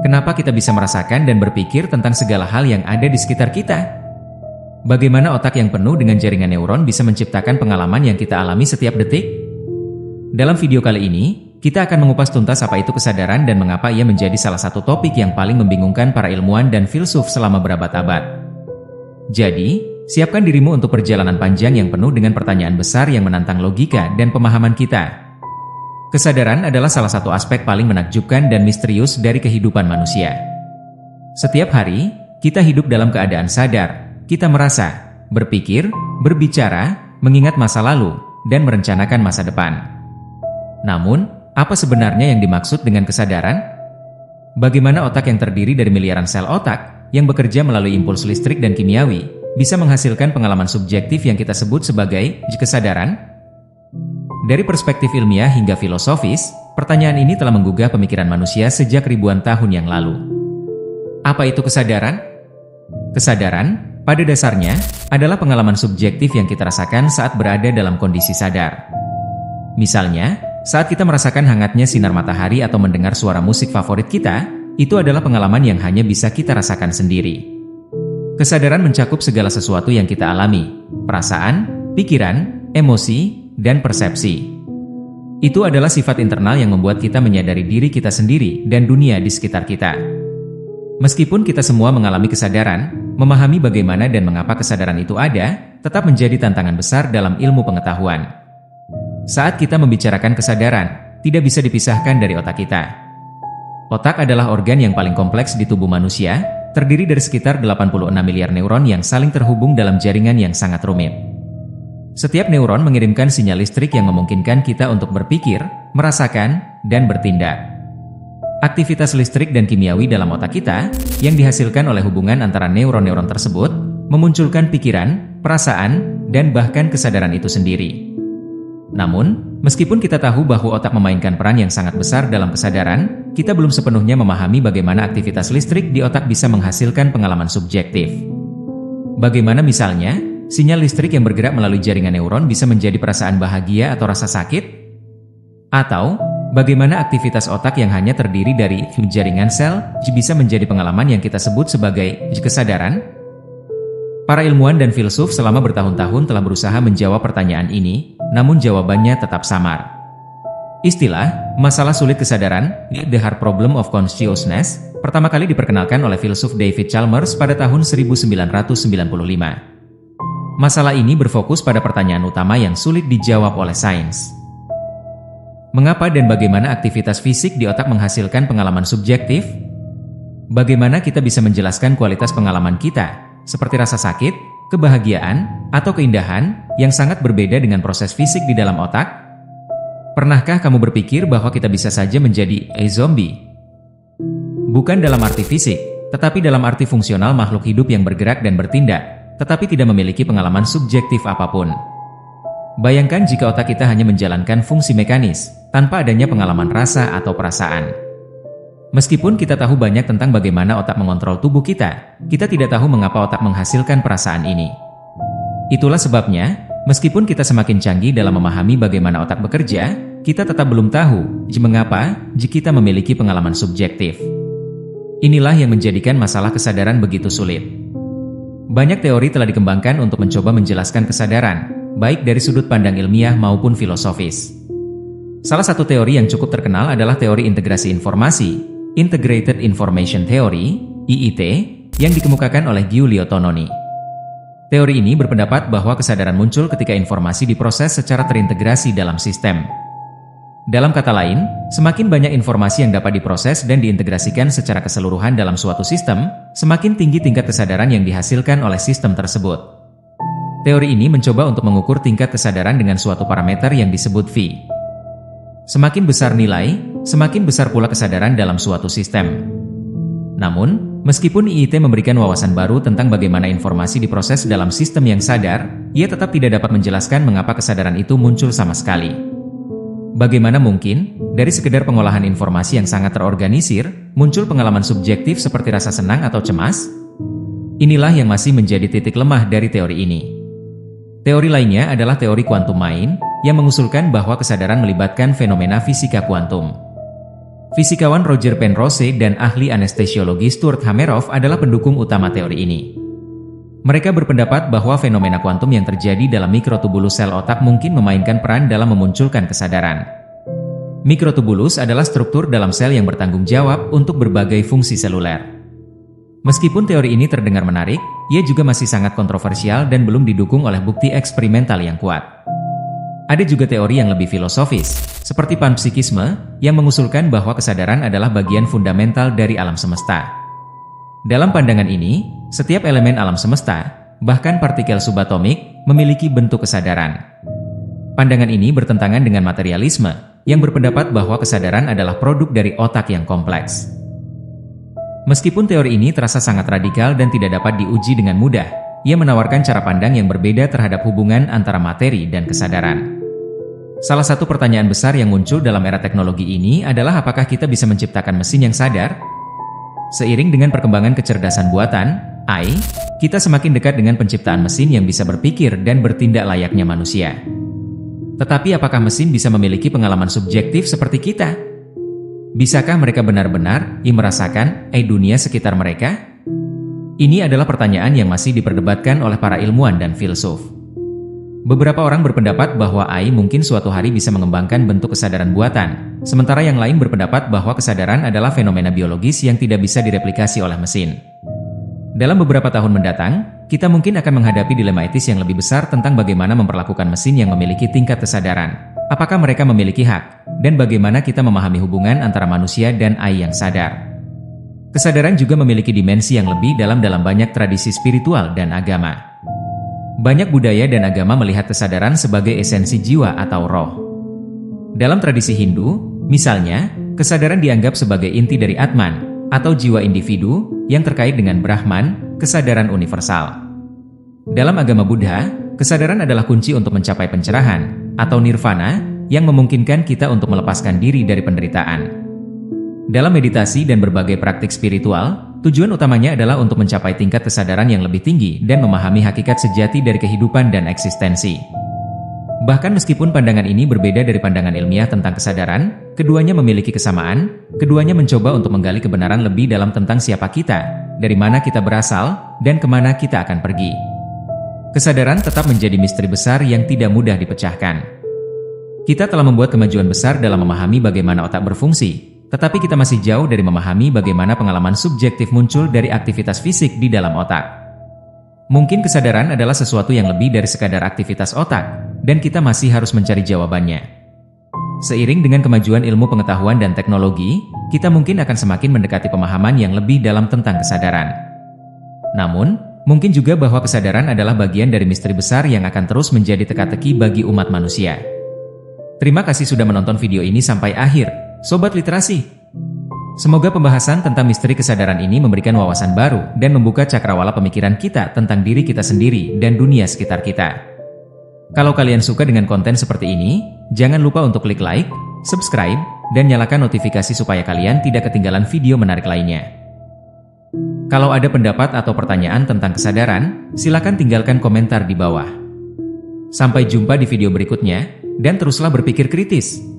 Kenapa kita bisa merasakan dan berpikir tentang segala hal yang ada di sekitar kita? Bagaimana otak yang penuh dengan jaringan neuron bisa menciptakan pengalaman yang kita alami setiap detik? Dalam video kali ini, kita akan mengupas tuntas apa itu kesadaran dan mengapa ia menjadi salah satu topik yang paling membingungkan para ilmuwan dan filsuf selama berabad-abad. Jadi, siapkan dirimu untuk perjalanan panjang yang penuh dengan pertanyaan besar yang menantang logika dan pemahaman kita. Kesadaran adalah salah satu aspek paling menakjubkan dan misterius dari kehidupan manusia. Setiap hari, kita hidup dalam keadaan sadar. Kita merasa, berpikir, berbicara, mengingat masa lalu, dan merencanakan masa depan. Namun, apa sebenarnya yang dimaksud dengan kesadaran? Bagaimana otak yang terdiri dari miliaran sel otak, yang bekerja melalui impuls listrik dan kimiawi, bisa menghasilkan pengalaman subjektif yang kita sebut sebagai kesadaran? Dari perspektif ilmiah hingga filosofis, pertanyaan ini telah menggugah pemikiran manusia sejak ribuan tahun yang lalu. Apa itu kesadaran? Kesadaran, pada dasarnya, adalah pengalaman subjektif yang kita rasakan saat berada dalam kondisi sadar. Misalnya, saat kita merasakan hangatnya sinar matahari atau mendengar suara musik favorit kita, itu adalah pengalaman yang hanya bisa kita rasakan sendiri. Kesadaran mencakup segala sesuatu yang kita alami, perasaan, pikiran, emosi, dan persepsi. Itu adalah sifat internal yang membuat kita menyadari diri kita sendiri dan dunia di sekitar kita. Meskipun kita semua mengalami kesadaran, memahami bagaimana dan mengapa kesadaran itu ada, tetap menjadi tantangan besar dalam ilmu pengetahuan. Saat kita membicarakan kesadaran, tidak bisa dipisahkan dari otak kita. Otak adalah organ yang paling kompleks di tubuh manusia, terdiri dari sekitar 86 miliar neuron yang saling terhubung dalam jaringan yang sangat rumit. Setiap neuron mengirimkan sinyal listrik yang memungkinkan kita untuk berpikir, merasakan, dan bertindak. Aktivitas listrik dan kimiawi dalam otak kita, yang dihasilkan oleh hubungan antara neuron-neuron tersebut, memunculkan pikiran, perasaan, dan bahkan kesadaran itu sendiri. Namun, meskipun kita tahu bahwa otak memainkan peran yang sangat besar dalam kesadaran, kita belum sepenuhnya memahami bagaimana aktivitas listrik di otak bisa menghasilkan pengalaman subjektif. Bagaimana misalnya, sinyal listrik yang bergerak melalui jaringan neuron bisa menjadi perasaan bahagia atau rasa sakit? Atau, bagaimana aktivitas otak yang hanya terdiri dari jaringan sel bisa menjadi pengalaman yang kita sebut sebagai kesadaran? Para ilmuwan dan filsuf selama bertahun-tahun telah berusaha menjawab pertanyaan ini, namun jawabannya tetap samar. Istilah, masalah sulit kesadaran, The Hard Problem of Consciousness, pertama kali diperkenalkan oleh filsuf David Chalmers pada tahun 1995. Masalah ini berfokus pada pertanyaan utama yang sulit dijawab oleh sains. Mengapa dan bagaimana aktivitas fisik di otak menghasilkan pengalaman subjektif? Bagaimana kita bisa menjelaskan kualitas pengalaman kita, seperti rasa sakit, kebahagiaan, atau keindahan, yang sangat berbeda dengan proses fisik di dalam otak? Pernahkah kamu berpikir bahwa kita bisa saja menjadi zombie? Bukan dalam arti fisik, tetapi dalam arti fungsional makhluk hidup yang bergerak dan bertindak, tetapi tidak memiliki pengalaman subjektif apapun. Bayangkan jika otak kita hanya menjalankan fungsi mekanis, tanpa adanya pengalaman rasa atau perasaan. Meskipun kita tahu banyak tentang bagaimana otak mengontrol tubuh kita, kita tidak tahu mengapa otak menghasilkan perasaan ini. Itulah sebabnya, meskipun kita semakin canggih dalam memahami bagaimana otak bekerja, kita tetap belum tahu mengapa jika kita memiliki pengalaman subjektif. Inilah yang menjadikan masalah kesadaran begitu sulit. Banyak teori telah dikembangkan untuk mencoba menjelaskan kesadaran, baik dari sudut pandang ilmiah maupun filosofis. Salah satu teori yang cukup terkenal adalah teori integrasi informasi, Integrated Information Theory, IIT, yang dikemukakan oleh Giulio Tononi. Teori ini berpendapat bahwa kesadaran muncul ketika informasi diproses secara terintegrasi dalam sistem. Dalam kata lain, semakin banyak informasi yang dapat diproses dan diintegrasikan secara keseluruhan dalam suatu sistem, semakin tinggi tingkat kesadaran yang dihasilkan oleh sistem tersebut. Teori ini mencoba untuk mengukur tingkat kesadaran dengan suatu parameter yang disebut V. Semakin besar nilai, semakin besar pula kesadaran dalam suatu sistem. Namun, meskipun IIT memberikan wawasan baru tentang bagaimana informasi diproses dalam sistem yang sadar, ia tetap tidak dapat menjelaskan mengapa kesadaran itu muncul sama sekali. Bagaimana mungkin, dari sekedar pengolahan informasi yang sangat terorganisir, muncul pengalaman subjektif seperti rasa senang atau cemas? Inilah yang masih menjadi titik lemah dari teori ini. Teori lainnya adalah teori quantum mind, yang mengusulkan bahwa kesadaran melibatkan fenomena fisika kuantum. Fisikawan Roger Penrose dan ahli anestesiologi Stuart Hameroff adalah pendukung utama teori ini. Mereka berpendapat bahwa fenomena kuantum yang terjadi dalam mikrotubulus sel otak mungkin memainkan peran dalam memunculkan kesadaran. Mikrotubulus adalah struktur dalam sel yang bertanggung jawab untuk berbagai fungsi seluler. Meskipun teori ini terdengar menarik, ia juga masih sangat kontroversial dan belum didukung oleh bukti eksperimental yang kuat. Ada juga teori yang lebih filosofis, seperti panpsikisme, yang mengusulkan bahwa kesadaran adalah bagian fundamental dari alam semesta. Dalam pandangan ini, setiap elemen alam semesta, bahkan partikel subatomik, memiliki bentuk kesadaran. Pandangan ini bertentangan dengan materialisme, yang berpendapat bahwa kesadaran adalah produk dari otak yang kompleks. Meskipun teori ini terasa sangat radikal dan tidak dapat diuji dengan mudah, ia menawarkan cara pandang yang berbeda terhadap hubungan antara materi dan kesadaran. Salah satu pertanyaan besar yang muncul dalam era teknologi ini adalah apakah kita bisa menciptakan mesin yang sadar? Seiring dengan perkembangan kecerdasan buatan, AI, kita semakin dekat dengan penciptaan mesin yang bisa berpikir dan bertindak layaknya manusia. Tetapi apakah mesin bisa memiliki pengalaman subjektif seperti kita? Bisakah mereka benar-benar merasakan dunia sekitar mereka? Ini adalah pertanyaan yang masih diperdebatkan oleh para ilmuwan dan filsuf. Beberapa orang berpendapat bahwa AI mungkin suatu hari bisa mengembangkan bentuk kesadaran buatan, sementara yang lain berpendapat bahwa kesadaran adalah fenomena biologis yang tidak bisa direplikasi oleh mesin. Dalam beberapa tahun mendatang, kita mungkin akan menghadapi dilema etis yang lebih besar tentang bagaimana memperlakukan mesin yang memiliki tingkat kesadaran. Apakah mereka memiliki hak? Dan bagaimana kita memahami hubungan antara manusia dan AI yang sadar? Kesadaran juga memiliki dimensi yang lebih dalam banyak tradisi spiritual dan agama. Banyak budaya dan agama melihat kesadaran sebagai esensi jiwa atau roh. Dalam tradisi Hindu, misalnya, kesadaran dianggap sebagai inti dari Atman, atau jiwa individu, yang terkait dengan Brahman, kesadaran universal. Dalam agama Buddha, kesadaran adalah kunci untuk mencapai pencerahan, atau nirvana, yang memungkinkan kita untuk melepaskan diri dari penderitaan. Dalam meditasi dan berbagai praktik spiritual, tujuan utamanya adalah untuk mencapai tingkat kesadaran yang lebih tinggi dan memahami hakikat sejati dari kehidupan dan eksistensi. Bahkan meskipun pandangan ini berbeda dari pandangan ilmiah tentang kesadaran, keduanya memiliki kesamaan, keduanya mencoba untuk menggali kebenaran lebih dalam tentang siapa kita, dari mana kita berasal, dan kemana kita akan pergi. Kesadaran tetap menjadi misteri besar yang tidak mudah dipecahkan. Kita telah membuat kemajuan besar dalam memahami bagaimana otak berfungsi, tetapi kita masih jauh dari memahami bagaimana pengalaman subjektif muncul dari aktivitas fisik di dalam otak. Mungkin kesadaran adalah sesuatu yang lebih dari sekadar aktivitas otak, dan kita masih harus mencari jawabannya. Seiring dengan kemajuan ilmu pengetahuan dan teknologi, kita mungkin akan semakin mendekati pemahaman yang lebih dalam tentang kesadaran. Namun, mungkin juga bahwa kesadaran adalah bagian dari misteri besar yang akan terus menjadi teka-teki bagi umat manusia. Terima kasih sudah menonton video ini sampai akhir. Sobat Literasi, semoga pembahasan tentang misteri kesadaran ini memberikan wawasan baru dan membuka cakrawala pemikiran kita tentang diri kita sendiri dan dunia sekitar kita. Kalau kalian suka dengan konten seperti ini, jangan lupa untuk klik like, subscribe, dan nyalakan notifikasi supaya kalian tidak ketinggalan video menarik lainnya. Kalau ada pendapat atau pertanyaan tentang kesadaran, silakan tinggalkan komentar di bawah. Sampai jumpa di video berikutnya, dan teruslah berpikir kritis.